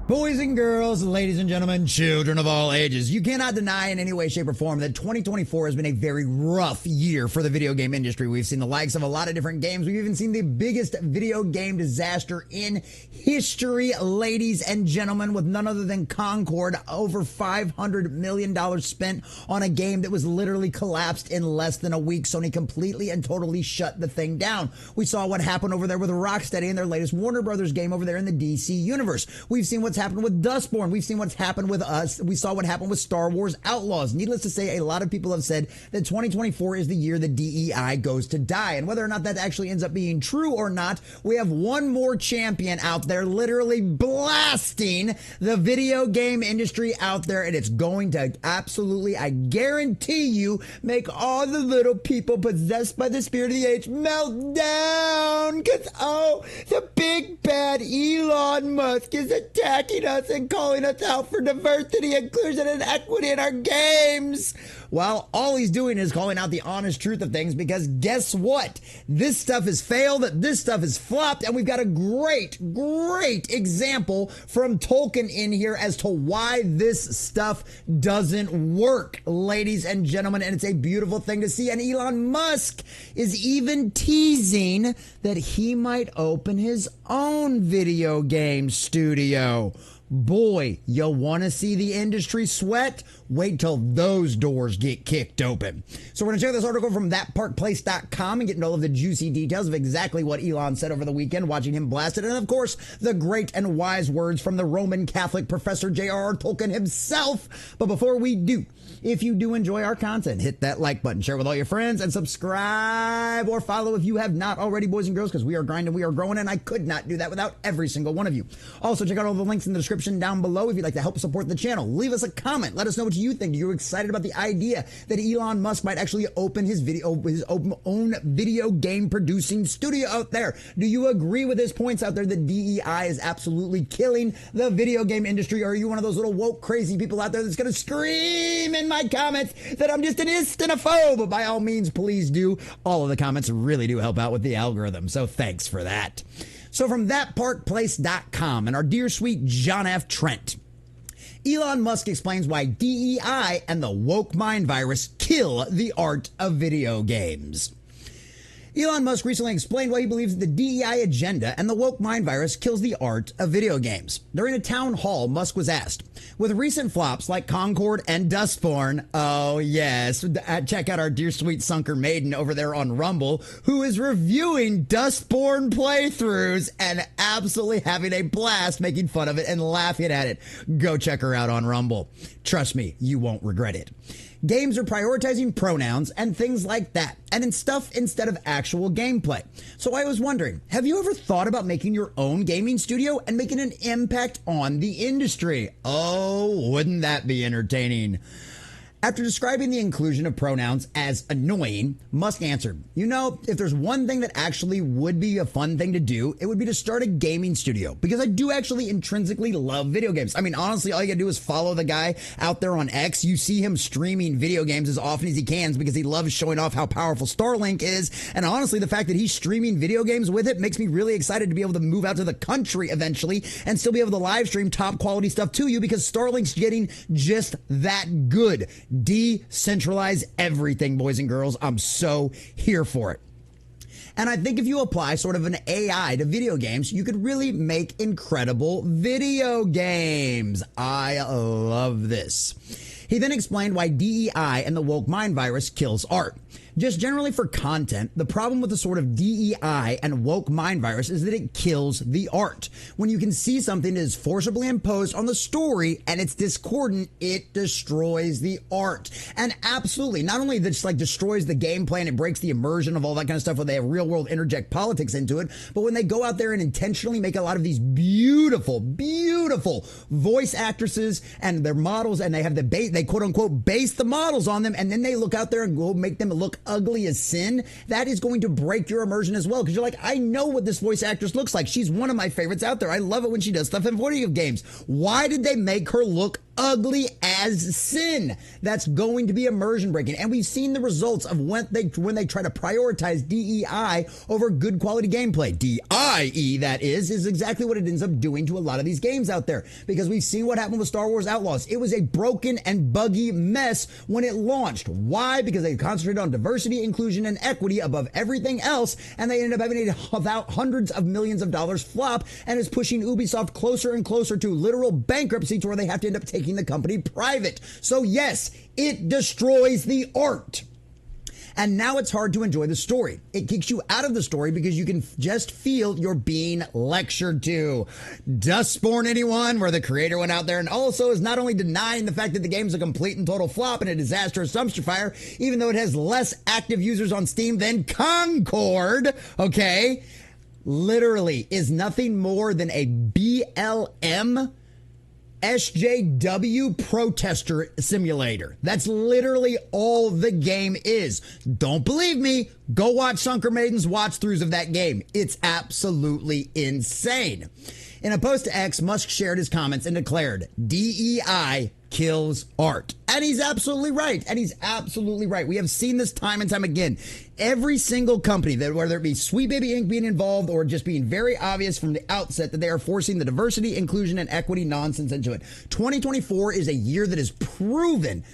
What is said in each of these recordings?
Boys and girls, ladies and gentlemen, children of all ages, you cannot deny in any way, shape, or form that 2024 has been a very rough year for the video game industry. We've seen the likes of a lot of different games. We've even seen the biggest video game disaster in history, ladies and gentlemen, with none other than Concord. Over $500 million spent on a game that was literally collapsed in less than a week. Sony completely and totally shut the thing down. We saw what happened over there with Rocksteady and their latest Warner Brothers game over there in the DC universe. We've seen what's happened with Dustborn. We've seen what's happened with us. We saw what happened with Star Wars Outlaws. Needless to say, a lot of people have said that 2024 is the year the DEI goes to die. And whether or not that actually ends up being true or not, we have one more champion out there literally blasting the video game industry out there. And it's going to absolutely, I guarantee you, make all the little people possessed by the spirit of the age melt down. Because, oh, the big bad Elon Musk is attacking us and calling us out for diversity, inclusion, and equity in our games. Well, all he's doing is calling out the honest truth of things, because guess what? This stuff has failed, this stuff has flopped, and we've got a great example from Tolkien in here as to why this stuff doesn't work, ladies and gentlemen, and it's a beautiful thing to see. And Elon Musk is even teasing that he might open his own video game studio. Boy, you'll want to see the industry sweat? Wait till those doors get kicked open. So we're going to check this article from thatparkplace.com and get into all of the juicy details of exactly what Elon said over the weekend, watching him blast it. And of course, the great and wise words from the Roman Catholic Professor J.R.R. Tolkien himself. But before we do, if you do enjoy our content, hit that like button, share with all your friends, and subscribe or follow if you have not already, boys and girls, because we are grinding, we are growing, and I could not do that without every single one of you. Also, check out all the links in the description down below if you'd like to help support the channel. Leave us a comment. Let us know what you think. Are you excited about the idea that Elon Musk might actually open his own video game producing studio out there? Do you agree with his points out there that DEI is absolutely killing the video game industry? Or are you one of those little woke crazy people out there that's going to scream in my comments that I'm just an istinophobe? By all means, please do. All of the comments really do help out with the algorithm, so thanks for that. So from thatparkplace.com and our dear sweet John F. Trent, Elon Musk explains why DEI and the woke mind virus kill the art of video games. Elon Musk recently explained why he believes the DEI agenda and the woke mind virus kills the art of video games. During a town hall, Musk was asked, with recent flops like Concord and Dustborn, oh yes, check out our dear sweet Sunker Maiden over there on Rumble, who is reviewing Dustborn playthroughs and absolutely having a blast making fun of it and laughing at it. Go check her out on Rumble. Trust me, you won't regret it. Games are prioritizing pronouns and things like that, and in stuff instead of actual gameplay. So I was wondering, have you ever thought about making your own gaming studio and making an impact on the industry? Oh, wouldn't that be entertaining? After describing the inclusion of pronouns as annoying, Musk answered, you know, if there's one thing that actually would be a fun thing to do, it would be to start a gaming studio, because I do actually intrinsically love video games. I mean, honestly, all you gotta do is follow the guy out there on X. You see him streaming video games as often as he can because he loves showing off how powerful Starlink is. And honestly, the fact that he's streaming video games with it makes me really excited to be able to move out to the country eventually and still be able to live stream top quality stuff to you, because Starlink's getting just that good. Decentralize everything, boys and girls. I'm so here for it. And I think if you apply sort of an AI to video games, you could really make incredible video games. I love this. He then explained why DEI and the woke mind virus kills art. Just generally for content, the problem with the sort of DEI and woke mind virus is that it kills the art. When you can see something that is forcibly imposed on the story and it's discordant, it destroys the art. And absolutely, not only that, just like destroys the gameplay and it breaks the immersion of all that kind of stuff when they have real world interject politics into it, but when they go out there and intentionally make a lot of these beautiful voice actresses and their models, and they have they quote unquote base the models on them, and then they look out there and go make them look ugly as sin, that is going to break your immersion as well, because you're like, I know what this voice actress looks like. She's one of my favorites out there. I love it when she does stuff in video games. Why did they make her look ugly as sin. That's going to be immersion breaking. And we've seen the results of when they try to prioritize DEI over good quality gameplay. DIE, that is exactly what it ends up doing to a lot of these games out there. Because we've seen what happened with Star Wars Outlaws. It was a broken and buggy mess when it launched. Why? Because they concentrated on diversity, inclusion, and equity above everything else, and they ended up having a hundreds of millions of dollars flop, and is pushing Ubisoft closer and closer to literal bankruptcy, to where they have to end up taking the company private. So yes, it destroys the art. And now it's hard to enjoy the story. It kicks you out of the story because you can just feel you're being lectured to. Dustborn, anyone? Where the creator went out there and also is not only denying the fact that the game's a complete and total flop and a disastrous dumpster fire, even though it has less active users on Steam than Concord, okay, literally is nothing more than a BLM SJW protester simulator. That's literally all the game is. Don't believe me? Go watch Sunker Maiden's watch-throughs of that game. It's absolutely insane. In a post to X, Musk shared his comments and declared, DEI kills art. And he's absolutely right. We have seen this time and time again. Every single company, that whether it be Sweet Baby Inc. being involved or just being very obvious from the outset that they are forcing the diversity, inclusion, and equity nonsense into it. 2024 is a year that is proven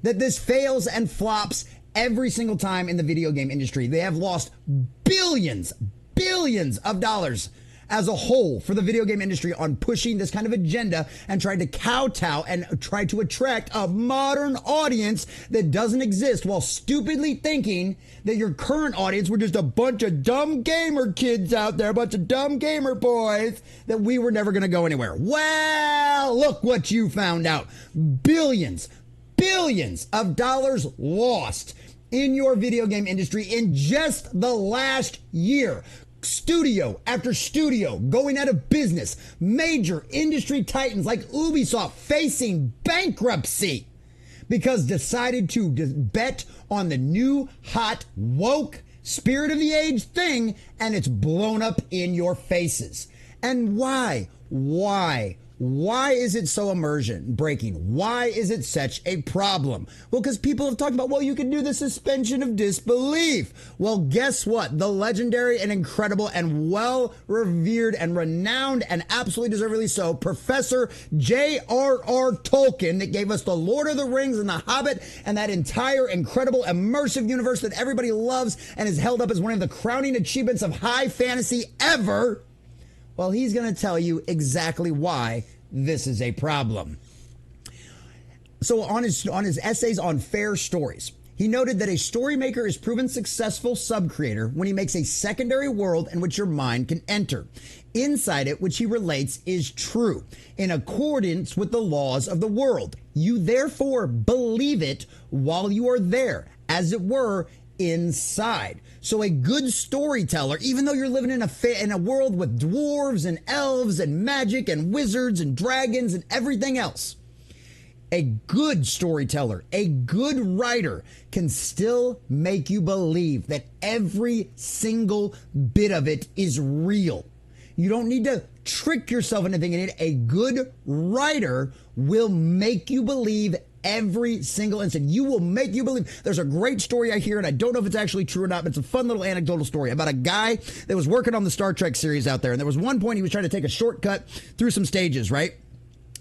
that this fails and flops every single time in the video game industry. They have lost billions of dollars as a whole for the video game industry on pushing this kind of agenda and trying to kowtow and try to attract a modern audience that doesn't exist, while stupidly thinking that your current audience were just a bunch of dumb gamer kids out there, a bunch of dumb gamer boys, that we were never going to go anywhere. Well, look what you found out. Billions of dollars lost in your video game industry in just the last year. Studio after studio going out of business. Major industry titans like Ubisoft facing bankruptcy because decided to bet on the new hot woke spirit of the age thing, and it's blown up in your faces. And why? Why is it so immersion breaking? Why is it such a problem? Well, because people have talked about, well, you can do the suspension of disbelief. Well, guess what? The legendary and incredible and well-revered and renowned and absolutely deservedly so, Professor J.R.R. Tolkien, that gave us the Lord of the Rings and the Hobbit and that entire incredible immersive universe that everybody loves and is held up as one of the crowning achievements of high fantasy ever. Well, he's going to tell you exactly why this is a problem. So on his essays on fair stories, he noted that a story maker is proven successful sub-creator when he makes a secondary world in which your mind can enter. Inside it, which he relates is true, in accordance with the laws of the world. You therefore believe it while you are there, as it were, inside. So a good storyteller, even though you're living in a world with dwarves and elves and magic and wizards and dragons and everything else, a good storyteller, a good writer can still make you believe that every single bit of it is real. You don't need to trick yourself into thinking it. A good writer will make you believe every single instant. You will make you believe. There's a great story I hear, and I don't know if it's actually true or not, but it's a fun little anecdotal story about a guy that was working on the Star Trek series out there. And there was one point he was trying to take a shortcut through some stages, right?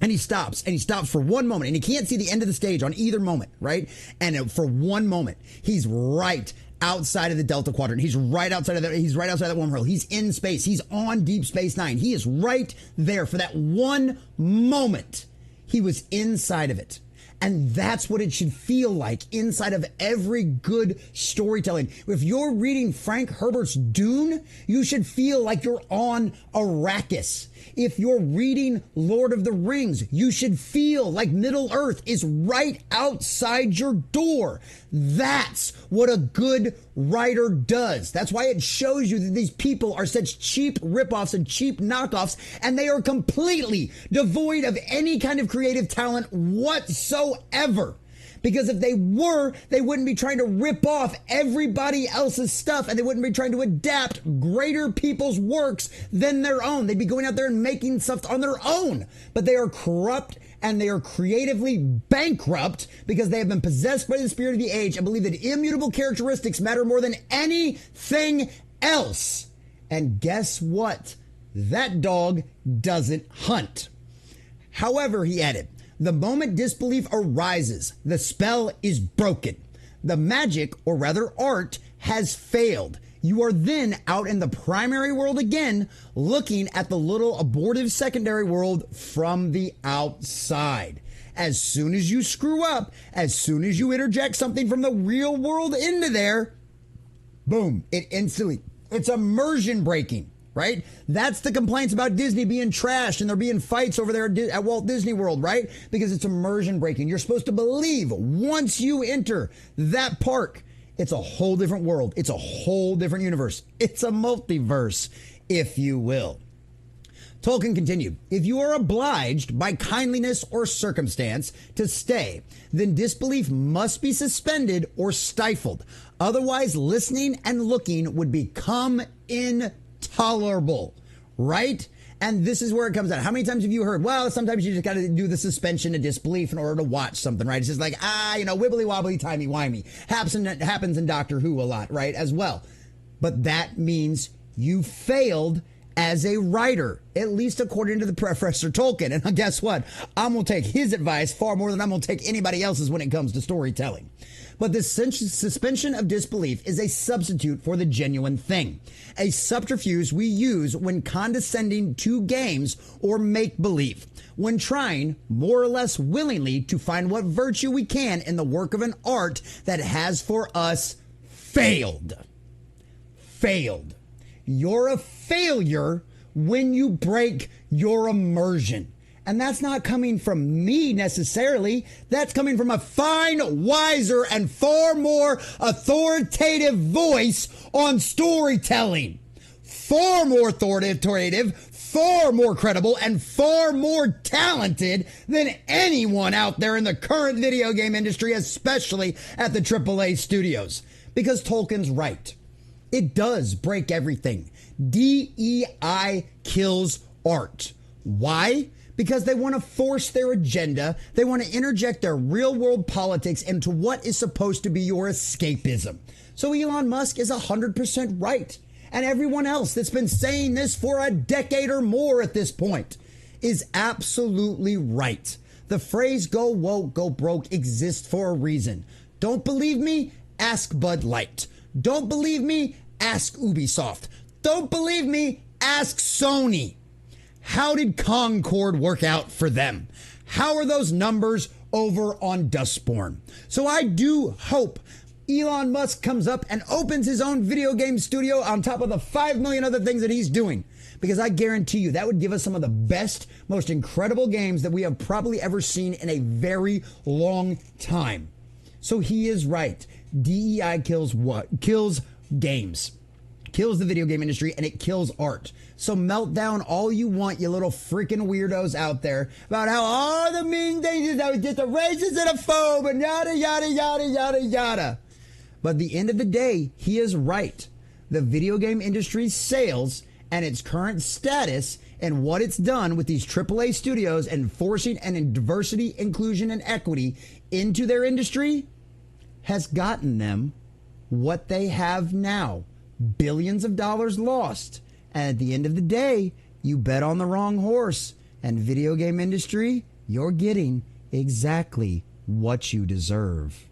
And he stops for one moment, and he can't see the end of the stage on either moment, right? And for one moment, he's right outside of the Delta Quadrant. He's right outside of that wormhole. He's in space. He's on Deep Space Nine. He is right there for that one moment. He was inside of it. And that's what it should feel like inside of every good storytelling. If you're reading Frank Herbert's Dune, you should feel like you're on Arrakis. If you're reading Lord of the Rings, you should feel like Middle Earth is right outside your door. That's what a good writer does. That's why it shows you that these people are such cheap ripoffs and cheap knockoffs, and they are completely devoid of any kind of creative talent whatsoever. Because if they were, they wouldn't be trying to rip off everybody else's stuff, and they wouldn't be trying to adapt greater people's works than their own. They'd be going out there and making stuff on their own. But they are corrupt and they are creatively bankrupt because they have been possessed by the spirit of the age and believe that immutable characteristics matter more than anything else. And guess what? That dog doesn't hunt. However, he added, the moment disbelief arises, the spell is broken. The magic, or rather art, has failed. You are then out in the primary world again, looking at the little abortive secondary world from the outside. As soon as you screw up, as soon as you interject something from the real world into there, boom, it's immersion breaking. Right? That's the complaints about Disney being trashed and there being fights over there at Walt Disney World, right? Because it's immersion breaking. You're supposed to believe once you enter that park, it's a whole different world. It's a whole different universe. It's a multiverse, if you will. Tolkien continued, if you are obliged by kindliness or circumstance to stay, then disbelief must be suspended or stifled. Otherwise, listening and looking would become intolerable, right? And this is where it comes out. How many times have you heard, well, sometimes you just got to do the suspension of disbelief in order to watch something, right? It's just like, wibbly wobbly, timey wimey. Happens in Doctor Who a lot, right? As well. But that means you failed as a writer, at least according to the Professor Tolkien. And guess what? I'm going to take his advice far more than I'm going to take anybody else's when it comes to storytelling. But the suspension of disbelief is a substitute for the genuine thing, a subterfuge we use when condescending to games or make-believe, when trying, more or less willingly, to find what virtue we can in the work of an art that has for us failed. Failed. You're a failure when you break your immersion. And that's not coming from me necessarily. That's coming from a fine, wiser, and far more authoritative voice on storytelling. Far more authoritative, far more credible, and far more talented than anyone out there in the current video game industry, especially at the AAA studios. Because Tolkien's right. It does break everything. DEI kills art. Why? Because they want to force their agenda. They want to interject their real world politics into what is supposed to be your escapism. So Elon Musk is 100% right. And everyone else that's been saying this for a decade or more at this point is absolutely right. The phrase go woke, go broke exists for a reason. Don't believe me? Ask Bud Light. Don't believe me? Ask Ubisoft. Don't believe me? Ask Sony. How did Concord work out for them? How are those numbers over on Dustborn? So I do hope Elon Musk comes up and opens his own video game studio on top of the 5 million other things that he's doing. Because I guarantee you that would give us some of the best, most incredible games that we have probably ever seen in a very long time. So he is right. DEI kills what? Kills games. Kills the video game industry, and it kills art. So melt down all you want, you little freaking weirdos out there, about how all the mean things is that was just a racist and a phobe and yada, yada, yada, yada, yada. But at the end of the day, he is right. The video game industry's sales and its current status and what it's done with these AAA studios and forcing and diversity, inclusion, and equity into their industry has gotten them what they have now. Billions of dollars lost. And at the end of the day, you bet on the wrong horse. And video game industry, you're getting exactly what you deserve.